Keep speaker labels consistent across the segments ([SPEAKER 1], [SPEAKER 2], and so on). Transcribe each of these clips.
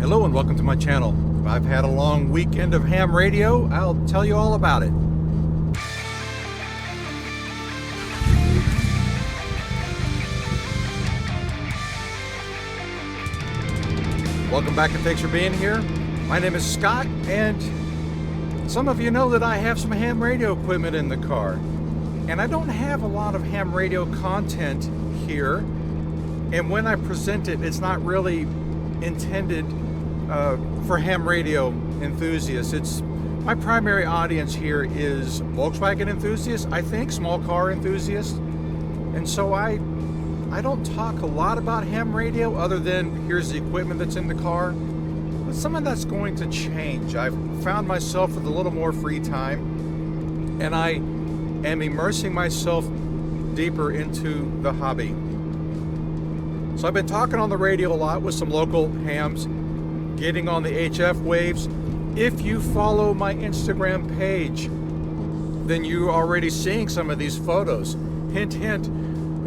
[SPEAKER 1] Hello and welcome to my channel. I've had a long weekend of ham radio. I'll tell you all about it. Welcome back and thanks for being here. My name is Scott, and some of you know that I have some ham radio equipment in the car. And I don't have a lot of ham radio content here. And when I present it, it's not really intended for ham radio enthusiasts. My primary audience here is Volkswagen enthusiasts, I think, small car enthusiasts. And so I don't talk a lot about ham radio other than here's the equipment that's in the car. But some of that's going to change. I've found myself with a little more free time, and I am immersing myself deeper into the hobby. So I've been talking on the radio a lot with some local hams, getting on the HF waves. If you follow my Instagram page, then you're already seeing some of these photos. Hint, hint,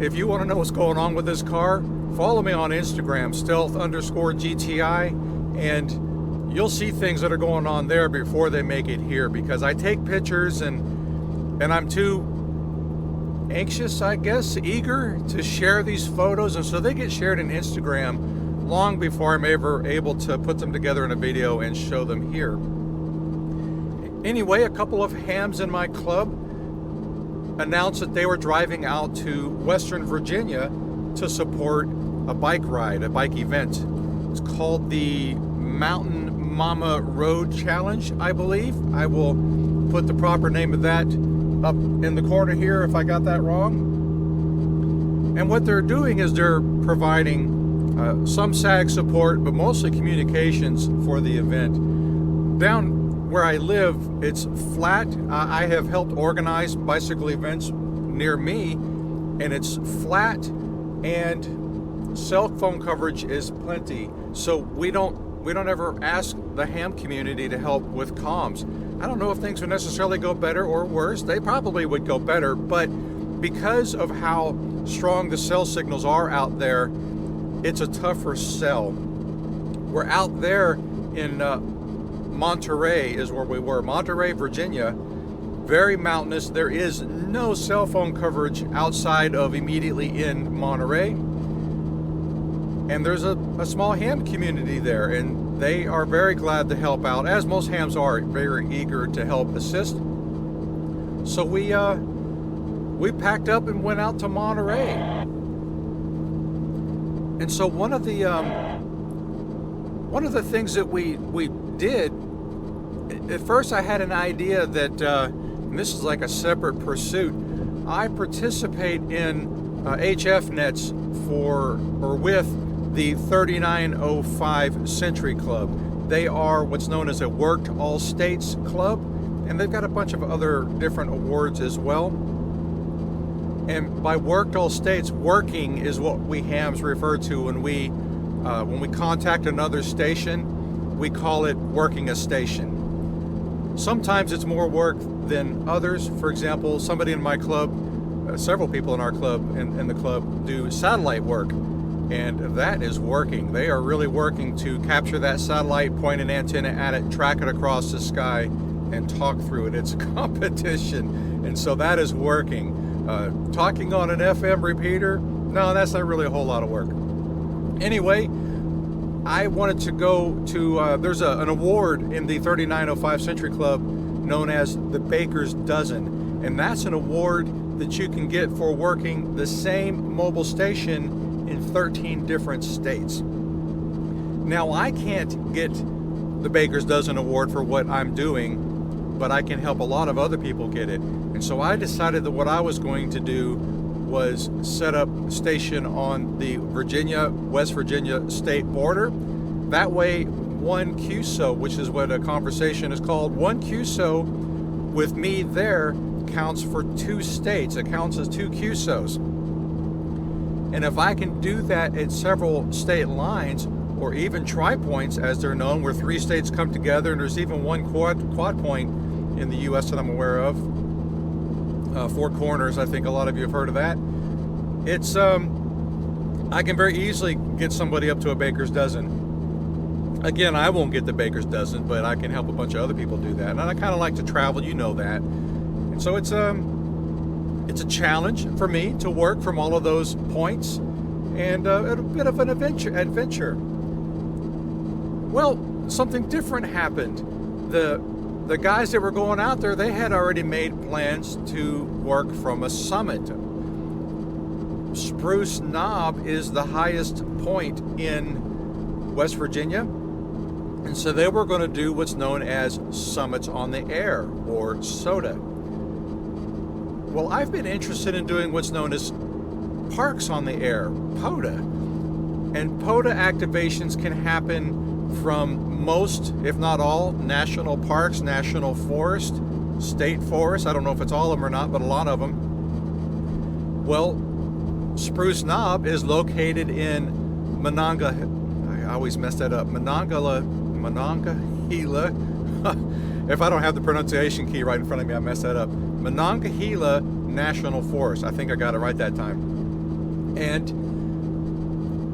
[SPEAKER 1] if you want to know what's going on with this car, follow me on Instagram, StealthGTI, and you'll see things that are going on there before they make it here, because I take pictures and I'm too anxious, I guess, eager to share these photos, and so they get shared in Instagram long before I'm ever able to put them together in a video and show them here. Anyway, a couple of hams in my club announced that they were driving out to Western Virginia to support a bike ride, a bike event. It's called the Mountain Mama Road Challenge, I believe. I will put the proper name of that up in the corner here if I got that wrong. And what they're doing is they're providing some SAG support, but mostly communications for the event. Down where I live, it's flat. I have helped organize bicycle events near me, and it's flat, and cell phone coverage is plenty. So we don't ever ask the ham community to help with comms. I don't know if things would necessarily go better or worse. They probably would go better, but because of how strong the cell signals are out there, it's a tougher sell. We're out there in Monterey is where we were. Monterey, Virginia, very mountainous. There is no cell phone coverage outside of immediately in Monterey. And there's a small ham community there, and they are very glad to help out, as most hams are, very eager to help assist. So we packed up and went out to Monterey. And so one of the things that we did, at first I had an idea that, and this is like a separate pursuit, I participate in HF nets with the 3905 Century Club. They are what's known as a Worked All States Club, and they've got a bunch of other different awards as well. And by Worked All States, working is what we hams refer to when we contact another station. We call it working a station. Sometimes it's more work than others. For example, somebody in my club, several people in our club, in the club, do satellite work. And that is working. They are really working to capture that satellite, point an antenna at it, track it across the sky, and talk through it. It's a competition, and so that is working. Talking on an FM repeater, no, that's not really a whole lot of work. Anyway, I wanted to go to, there's an award in the 3905 Century Club known as the Baker's Dozen, and that's an award that you can get for working the same mobile station in 13 different states. Now, I can't get the Baker's Dozen Award for what I'm doing, but I can help a lot of other people get it. And so I decided that what I was going to do was set up a station on the West Virginia state border. That way, one QSO, which is what a conversation is called, one QSO with me there counts for 2 states. It counts as 2 QSOs. And if I can do that at several state lines, or even tri-points as they're known, where 3 states come together, and there's even one quad point in the US that I'm aware of, 4 Corners, I think a lot of you have heard of that. It's I can very easily get somebody up to a Baker's Dozen. Again, I won't get the baker's dozen, but I can help a bunch of other people do that. And I kind of like to travel, you know that. And so it's a challenge for me to work from all of those points, and a bit of an adventure. Well, something different happened. The guys that were going out there, they had already made plans to work from a summit. Spruce Knob is the highest point in West Virginia, and so they were going to do what's known as Summits on the Air, or SOTA. Well, I've been interested in doing what's known as Parks on the Air, POTA. And POTA activations can happen from most, if not all, national parks, national forest, state forests. I don't know if it's all of them or not, but a lot of them. Well, Spruce Knob is located in Monongahela. I always mess that up. Monongahela. If I don't have the pronunciation key right in front of me, I mess that up. Monongahela National Forest. I think I got it right that time. And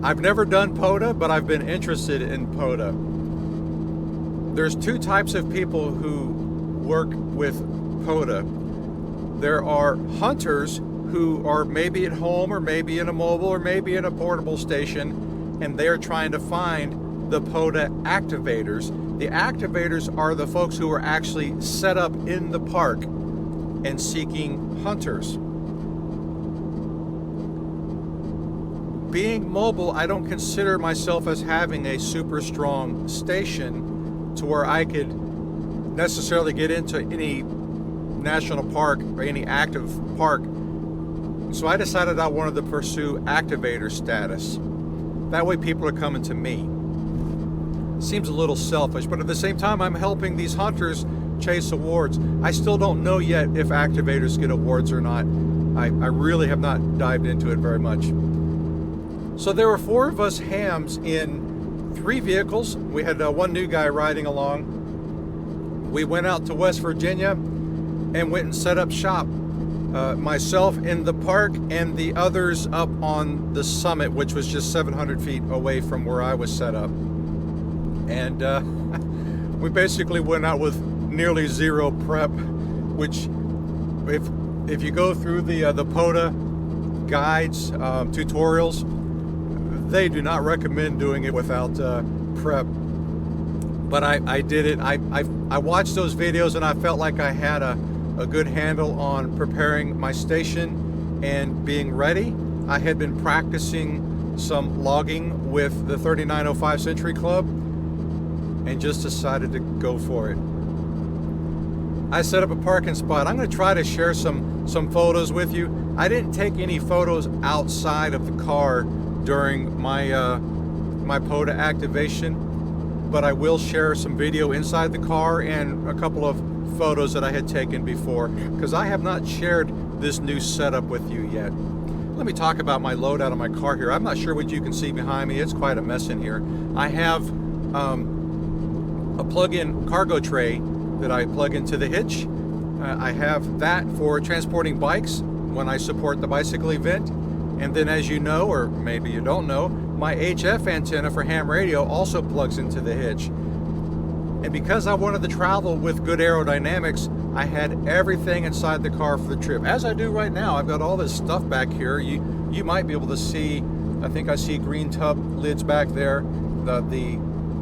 [SPEAKER 1] I've never done POTA, but I've been interested in POTA. There's two types of people who work with POTA. There are hunters who are maybe at home, or maybe in a mobile, or maybe in a portable station, and they're trying to find the POTA activators. The activators are the folks who are actually set up in the park and seeking hunters. Being mobile, I don't consider myself as having a super strong station to where I could necessarily get into any national park or any active park. So I decided I wanted to pursue activator status. That way people are coming to me. Seems a little selfish, but at the same time, I'm helping these hunters chase awards. I still don't know yet if activators get awards or not. I really have not dived into it very much. So there were 4 of us hams in 3 vehicles. We had one new guy riding along. We went out to West Virginia and went and set up shop. Myself in the park and the others up on the summit, which was just 700 feet away from where I was set up. And we basically went out with nearly zero prep, which if you go through the POTA guides, tutorials, they do not recommend doing it without prep. But I did it. I watched those videos and I felt like I had a good handle on preparing my station and being ready. I had been practicing some logging with the 3905 Century Club and just decided to go for it. I set up a parking spot. I'm going to try to share some photos with you. I didn't take any photos outside of the car during my my POTA activation, but I will share some video inside the car and a couple of photos that I had taken before, because I have not shared this new setup with you yet. Let me talk about my load out of my car here. I'm not sure what you can see behind me. It's quite a mess in here. I have a plug-in cargo tray that I plug into the hitch. I have that for transporting bikes when I support the bicycle event. And then, as you know, or maybe you don't know, my HF antenna for ham radio also plugs into the hitch. And because I wanted to travel with good aerodynamics, I had everything inside the car for the trip. As I do right now, I've got all this stuff back here. You might be able to see, I think I see green tub lids back there. The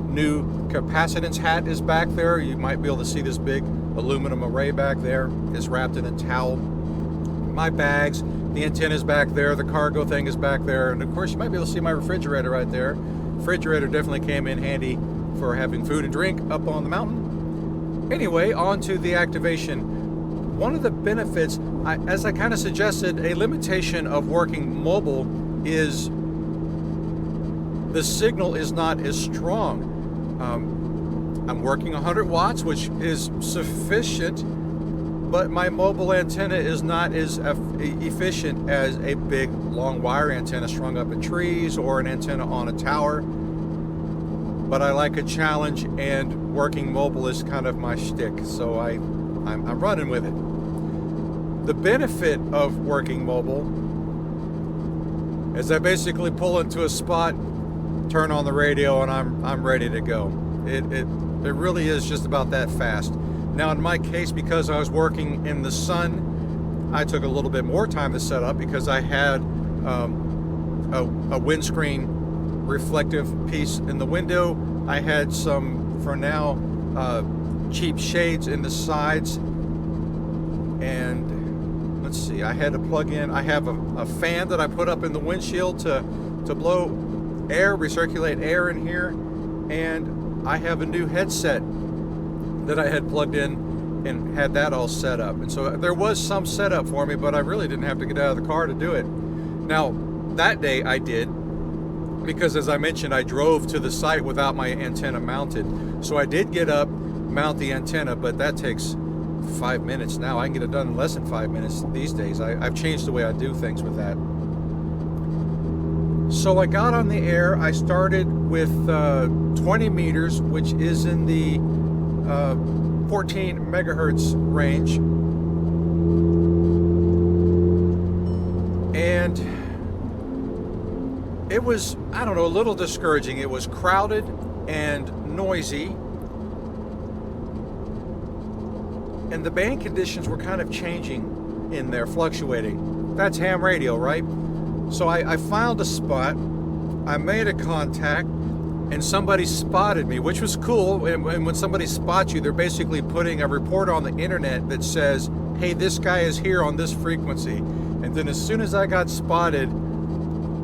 [SPEAKER 1] new capacitance hat is back there. You might be able to see this big aluminum array back there. It's wrapped in a towel. My bags, the antenna is back there, the cargo thing is back there, and of course you might be able to see my refrigerator right there. Refrigerator definitely came in handy for having food and drink up on the mountain. Anyway, on to the activation. One of the benefits, as I kind of suggested, a limitation of working mobile is the signal is not as strong. I'm working 100 watts, which is sufficient, but my mobile antenna is not as efficient as a big long wire antenna strung up in trees or an antenna on a tower. But I like a challenge, and working mobile is kind of my shtick, so I'm running with it. The benefit of working mobile is I basically pull into a spot, turn on the radio, and I'm ready to go. It really is just about that fast. Now in my case, because I was working in the sun, I took a little bit more time to set up because I had a windscreen reflective piece in the window. I had some, for now, cheap shades in the sides, and let's see, I had to plug in, I have a fan that I put up in the windshield to blow air, recirculate air in here, and I have a new headset that I had plugged in and had that all set up. And so there was some setup for me, but I really didn't have to get out of the car to do it. Now, that day I did, because as I mentioned, I drove to the site without my antenna mounted. So I did get up, mount the antenna, but that takes 5 minutes now. I can get it done in less than 5 minutes these days. I've changed the way I do things with that. So I got on the air. I started with 20 meters, which is in the 14 megahertz range. And it was, I don't know, a little discouraging. It was crowded and noisy. And the band conditions were kind of changing in there, fluctuating. That's ham radio, right? So I found a spot, I made a contact, and somebody spotted me, which was cool. And when somebody spots you, they're basically putting a report on the internet that says, hey, this guy is here on this frequency. And then as soon as I got spotted,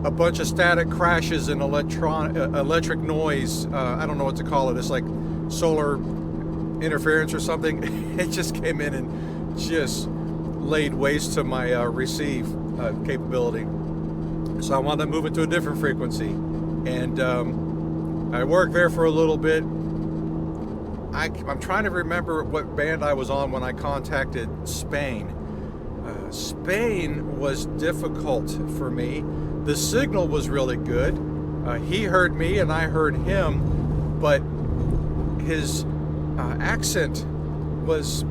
[SPEAKER 1] a bunch of static crashes and electric noise, I don't know what to call it, it's like solar interference or something. It just came in and just laid waste to my receive capability. So I wound up moving to a different frequency, and I worked there for a little bit. I'm trying to remember what band I was on when I contacted Spain. Spain was difficult for me. The signal was really good. He heard me and I heard him, but his accent was,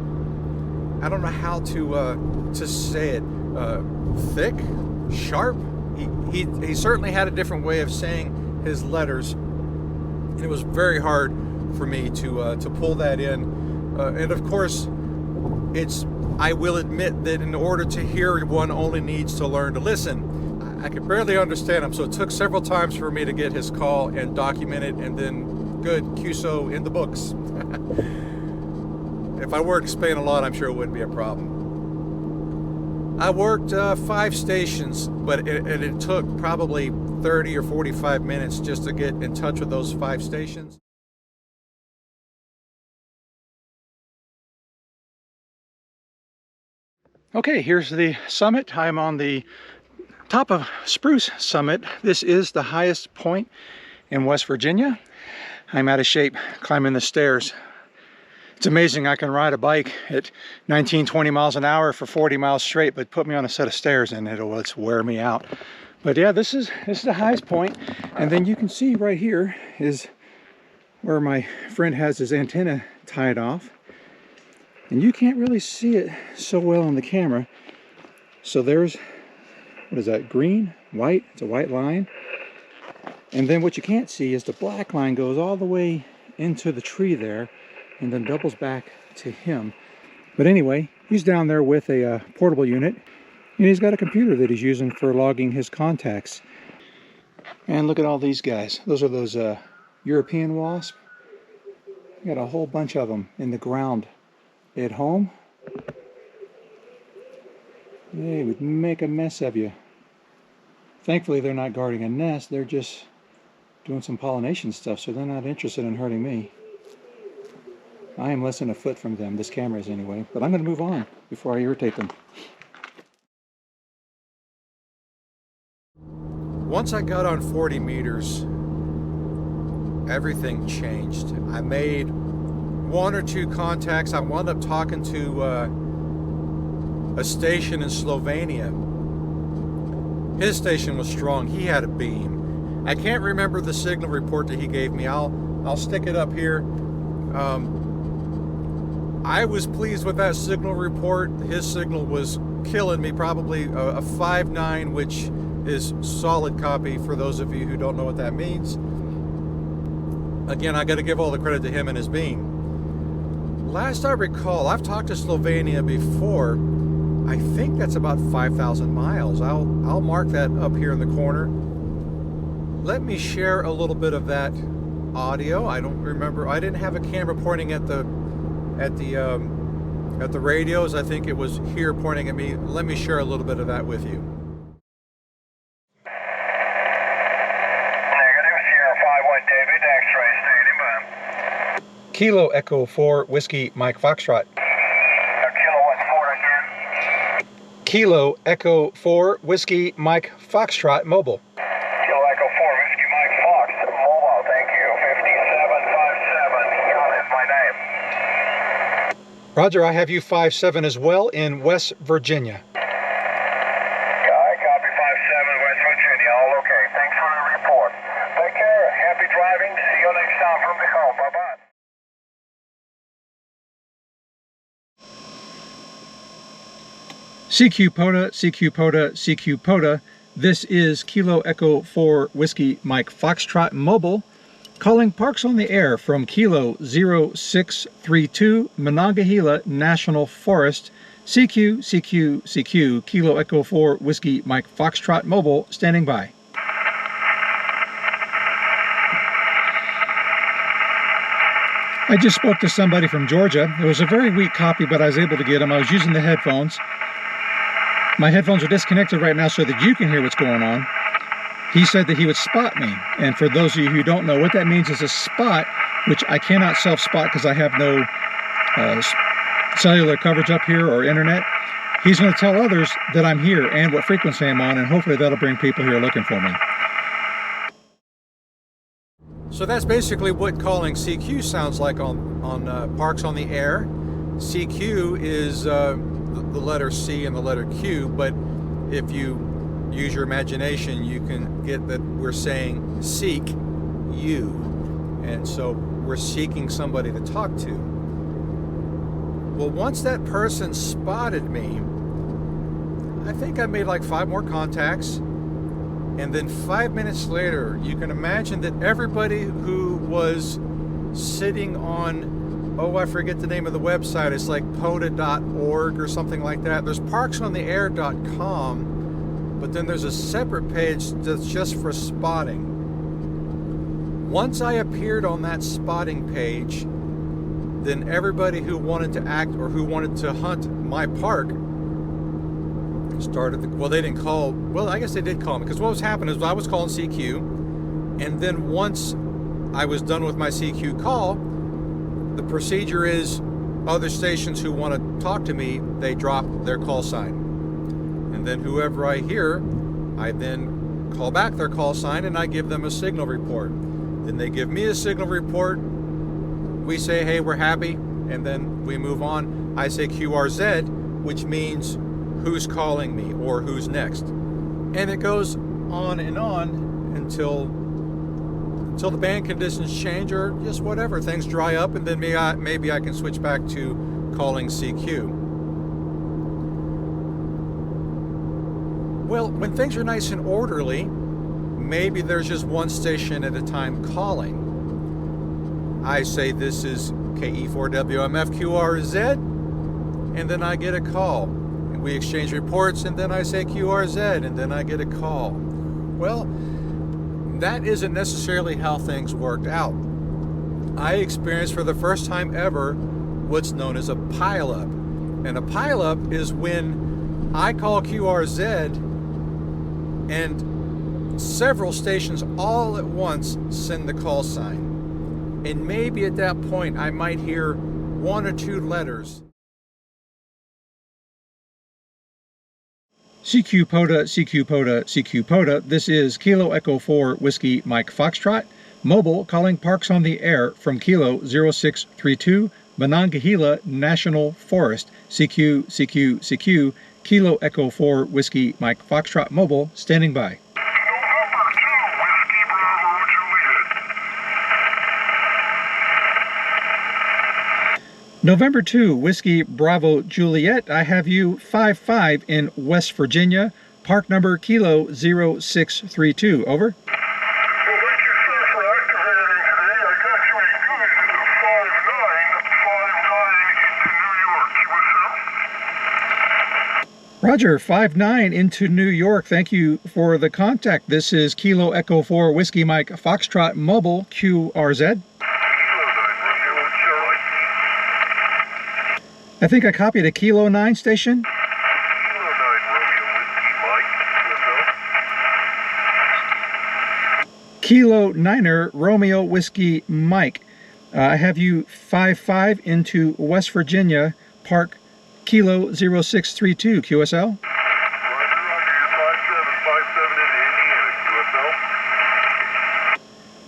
[SPEAKER 1] I don't know how to say it, thick, sharp. He certainly had a different way of saying his letters. It was very hard for me to pull that in, and of course, I will admit that in order to hear, one only needs to learn to listen. I could barely understand him, so it took several times for me to get his call and document it, and then good, QSO in the books. If I worked in Spain a lot, I'm sure it wouldn't be a problem. I worked 5 stations, but it took probably 30 or 45 minutes just to get in touch with those 5 stations. Okay, here's the summit. I'm on the top of Spruce Summit. This is the highest point in West Virginia. I'm out of shape climbing the stairs. It's amazing I can ride a bike at 19, 20 miles an hour for 40 miles straight, but put me on a set of stairs and it'll wear me out. But yeah, this is the highest point. And then you can see right here is where my friend has his antenna tied off. And you can't really see it so well on the camera. So there's, what is that, green, white? It's a white line. And then what you can't see is the black line goes all the way into the tree there and then doubles back to him. But anyway, he's down there with a portable unit, and he's got a computer that he's using for logging his contacts. And look at all these guys. Those are those European wasps. Got a whole bunch of them in the ground at home. They would make a mess of you. Thankfully, they're not guarding a nest. They're just doing some pollination stuff, so they're not interested in hurting me. I am less than a foot from them, this camera is anyway, but I'm going to move on before I irritate them. Once I got on 40 meters, everything changed. I made 1 or 2 contacts. I wound up talking to a station in Slovenia. His station was strong. He had a beam. I can't remember the signal report that he gave me. I'll stick it up here. I was pleased with that signal report. His signal was killing me, probably a 5.9, which is solid copy for those of you who don't know what that means. Again, I got to give all the credit to him and his beam. Last I recall, I've talked to Slovenia before. I think that's about 5,000 miles. I'll mark that up here in the corner. Let me share a little bit of that audio. I don't remember. I didn't have a camera pointing at the radios. I think it was here pointing at me. Let me share a little bit of that with you.
[SPEAKER 2] Negative, Sierra 51 David, X-ray standing by.
[SPEAKER 1] Kilo Echo 4 Whiskey Mike Foxtrot.
[SPEAKER 2] Kilo 14 again.
[SPEAKER 1] Kilo Echo 4 Whiskey Mike Foxtrot Mobile.
[SPEAKER 2] Kilo Echo 4 Whiskey Mike Fox Mobile, thank you. 5757, Jan is my name.
[SPEAKER 1] Roger, I have you 57 as well in West Virginia.
[SPEAKER 2] I copy 57 West Virginia, all okay. Thanks for the report. Take care, happy driving, see you next time from the home, bye-bye.
[SPEAKER 1] CQ POTA, CQ POTA, CQ POTA. This is Kilo Echo 4 Whiskey Mike Foxtrot Mobile, calling Parks on the Air from Kilo 0632 Monongahela National Forest. CQ, CQ, CQ, Kilo Echo 4 Whiskey Mike Foxtrot Mobile, standing by. I just spoke to somebody from Georgia. It was a very weak copy, but I was able to get them. I was using the headphones. My headphones are disconnected right now so that you can hear what's going on. He said that he would spot me. And for those of you who don't know, what that means is a spot, which I cannot self-spot because I have no cellular coverage up here or internet. He's going to tell others that I'm here and what frequency I'm on, and hopefully that'll bring people here looking for me. So that's basically what calling CQ sounds like on Parks on the Air. CQ is the letter C and the letter Q, but if you use your imagination, you can get that we're saying seek you. And so we're seeking somebody to talk to. Well, once that person spotted me, I think I made like 5 more contacts. And then 5 minutes later, you can imagine that everybody who was sitting on, oh, I forget the name of the website. It's like POTA.org or something like that. There's parksontheair.com, but then there's a separate page that's just for spotting. Once I appeared on that spotting page, then everybody who wanted to act or who wanted to hunt my park started. Well, they didn't call. Well, I guess they did call me, because what was happening is I was calling CQ, and then once I was done with my CQ call, the procedure is other stations who want to talk to me, they drop their call sign, and then whoever I hear, I then call back their call sign and I give them a signal report. Then they give me a signal report. We say, hey, we're happy, and then we move on. I say QRZ, which means who's calling me or who's next, and it goes on and on until the band conditions change or just whatever, things dry up, and then maybe I can switch back to calling CQ. Well, when things are nice and orderly, maybe there's just one station at a time calling. I say this is KE4WMFQRZ, and then I get a call. We exchange reports, and then I say QRZ, and then I get a call. Well, that isn't necessarily how things worked out. I experienced for the first time ever what's known as a pileup. And a pileup is when I call QRZ and several stations all at once send the call sign. And maybe at that point I might hear 1 or 2 letters. CQ POTA, CQ POTA, CQ POTA. This is Kilo Echo 4 Whiskey Mike Foxtrot Mobile, calling Parks on the Air from Kilo 0632 Monongahela National Forest. CQ, CQ, CQ, Kilo Echo 4 Whiskey Mike Foxtrot Mobile, standing by. November 2, Whiskey Bravo Juliet. I have you 55 in West Virginia. Park number Kilo 0632. Over.
[SPEAKER 2] Well, thank you, sir, for activating today. I got
[SPEAKER 1] Roger, 5-9 into New York. Thank you for the contact. This is Kilo Echo 4 Whiskey Mike Foxtrot Mobile QRZ. I think I copied a Kilo 9 station. Kilo 9er Romeo Whiskey Mike. I have you 5-5 into West Virginia Park Kilo 0632 QSL.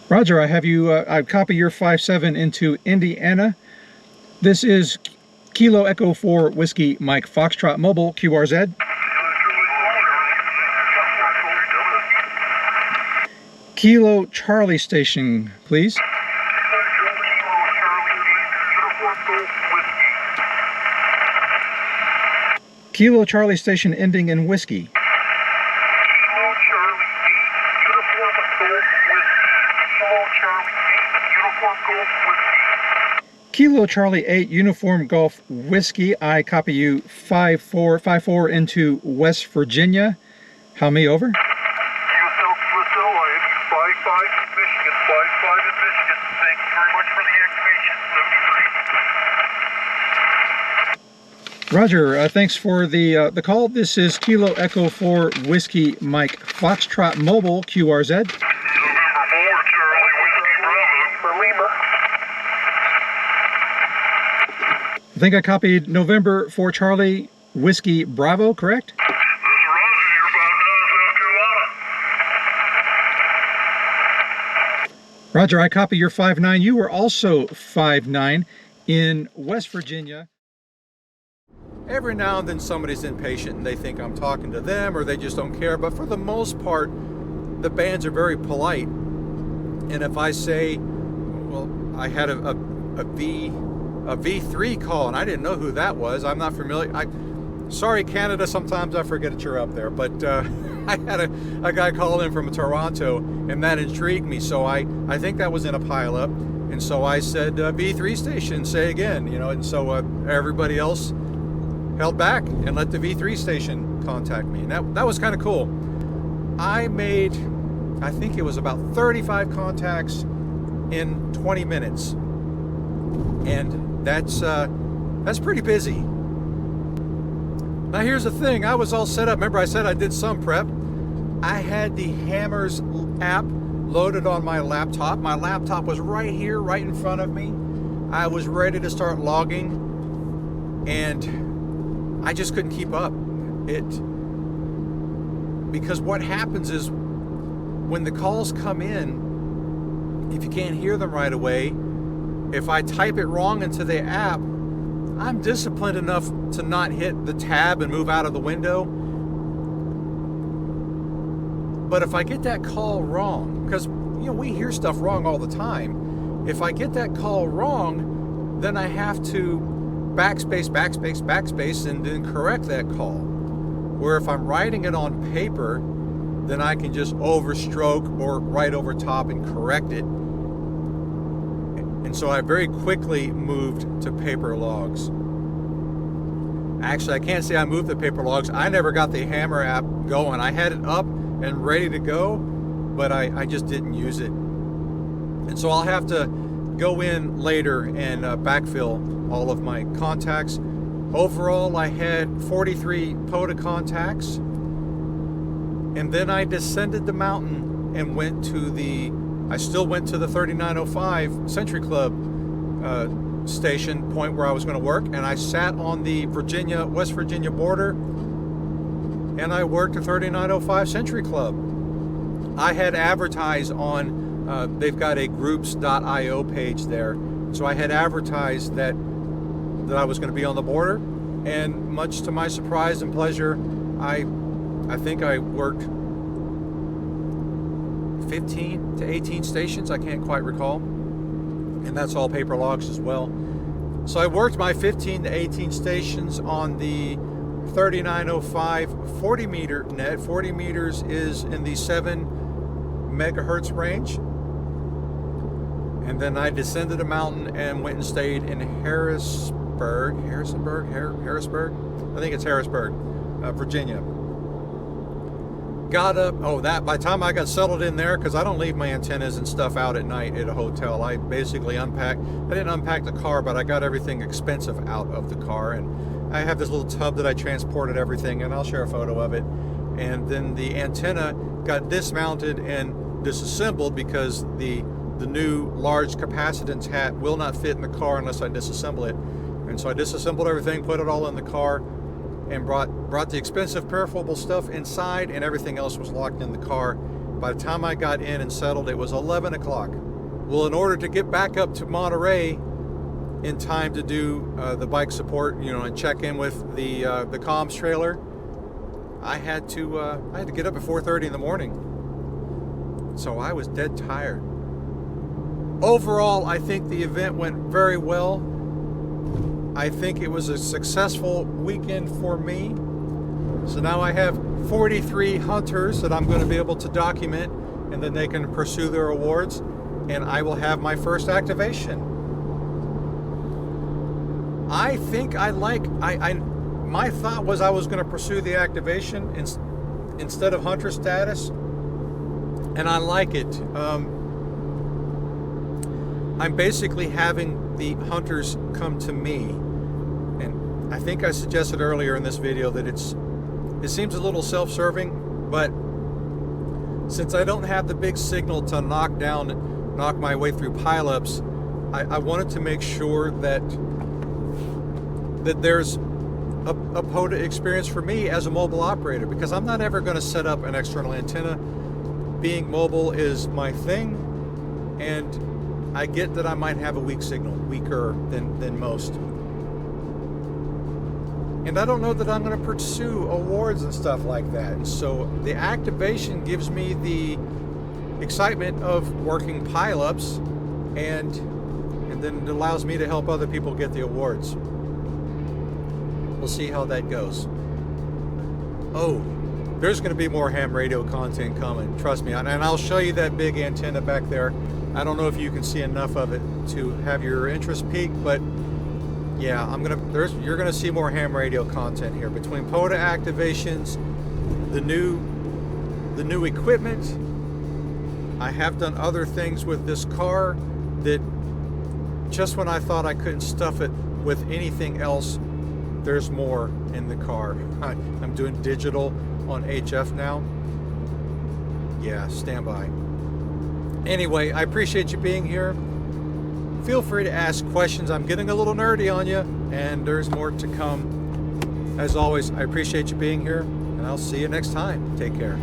[SPEAKER 1] Roger, I have you, I copy your 5-7 into Indiana. This is Kilo Echo 4 Whiskey Mike Foxtrot Mobile QRZ. Kilo Charlie Station, please. Kilo Charlie Station ending in whiskey. Kilo Charlie 8 Uniform Golf Whiskey. I copy you 5-4 into West Virginia. How many over? Roger, thanks for the call. This is Kilo Echo 4 Whiskey Mike Foxtrot Mobile QRZ.
[SPEAKER 2] November 4, Charlie, Whiskey Bravo for Lima.
[SPEAKER 1] I think I copied November 4 Charlie Whiskey Bravo, correct?
[SPEAKER 2] This is Roger, you're 5-9, South Carolina.
[SPEAKER 1] Roger, I copy your 5-9. You were also 5-9 in West Virginia. Every now and then somebody's impatient and they think I'm talking to them or they just don't care, but for the most part the bands are very polite. And if I say, well, I had a V3 call and I didn't know who that was, I'm not familiar, sorry Canada, sometimes I forget that you're up there, but I had a guy call in from Toronto and that intrigued me, so I think that was in a pileup, and so I said V3 station, say again, you know, and so everybody else held back and let the V3 station contact me, and that was kind of cool. I made, I think it was about 35 contacts in 20 minutes, and that's pretty busy. Now here's the thing, I was all set up. Remember I said I did some prep. I had the Hammers app loaded on my laptop. My laptop was right here, right in front of me. I was ready to start logging, and I just couldn't keep up. Because what happens is when the calls come in, if you can't hear them right away, if I type it wrong into the app, I'm disciplined enough to not hit the tab and move out of the window. But if I get that call wrong, because you know we hear stuff wrong all the time, if I get that call wrong, then I have to backspace, and then correct that call. Where if I'm writing it on paper, then I can just overstroke or write over top and correct it. And so I very quickly moved to paper logs. Actually, I can't say I moved to paper logs. I never got the Hammer app going. I had it up and ready to go, but I just didn't use it. And so I'll have to go in later and backfill all of my contacts. Overall, I had 43 POTA contacts, and then I descended the mountain and I still went to the 3905 Century Club station point where I was going to work, and I sat on the West Virginia border, and I worked at 3905 Century Club. I had advertised on, they've got a groups.io page there, so I had advertised that I was going to be on the border, and much to my surprise and pleasure, I think I worked 15 to 18 stations, I can't quite recall, and that's all paper logs as well. So I worked my 15 to 18 stations on the 3905 40 meter net. 40 meters is in the 7 megahertz range, And then I descended a mountain and went and stayed in Harrisburg, I think it's Harrisburg, Virginia. Got up, by the time I got settled in there, because I don't leave my antennas and stuff out at night at a hotel, I basically unpacked. I didn't unpack the car, but I got everything expensive out of the car, and I have this little tub that I transported everything, and I'll share a photo of it. And then the antenna got dismounted and disassembled because the new large capacitance hat will not fit in the car unless I disassemble it. And so I disassembled everything, put it all in the car, and brought the expensive peripheral stuff inside, and everything else was locked in the car. By the time I got in and settled, it was 11 o'clock. Well, in order to get back up to Monterey in time to do the bike support, and check in with the comms trailer, I had to get up at 4:30 in the morning. So I was dead tired. Overall, I think the event went very well. I think it was a successful weekend for me. So now I have 43 hunters that I'm going to be able to document, and then they can pursue their awards, and I will have my first activation. I think my thought was I was going to pursue the activation instead of hunter status, and I like it. I'm basically having the hunters come to me, and I think I suggested earlier in this video that it seems a little self-serving, but since I don't have the big signal to knock my way through pileups, I wanted to make sure that there's a POTA experience for me as a mobile operator, because I'm not ever going to set up an external antenna. Being mobile is my thing, and I get that I might have a weak signal, weaker than most. And I don't know that I'm going to pursue awards and stuff like that. And so the activation gives me the excitement of working pileups, and then it allows me to help other people get the awards. We'll see how that goes. Oh, there's going to be more ham radio content coming, trust me. And I'll show you that big antenna back there. I don't know if you can see enough of it to have your interest peak, but yeah, you're gonna see more ham radio content here between POTA activations, the new equipment. I have done other things with this car that just when I thought I couldn't stuff it with anything else, there's more in the car. I'm doing digital on HF now. Yeah, stand by. Anyway, I appreciate you being here. Feel free to ask questions. I'm getting a little nerdy on you, and there's more to come. As always, I appreciate you being here, and I'll see you next time. Take care.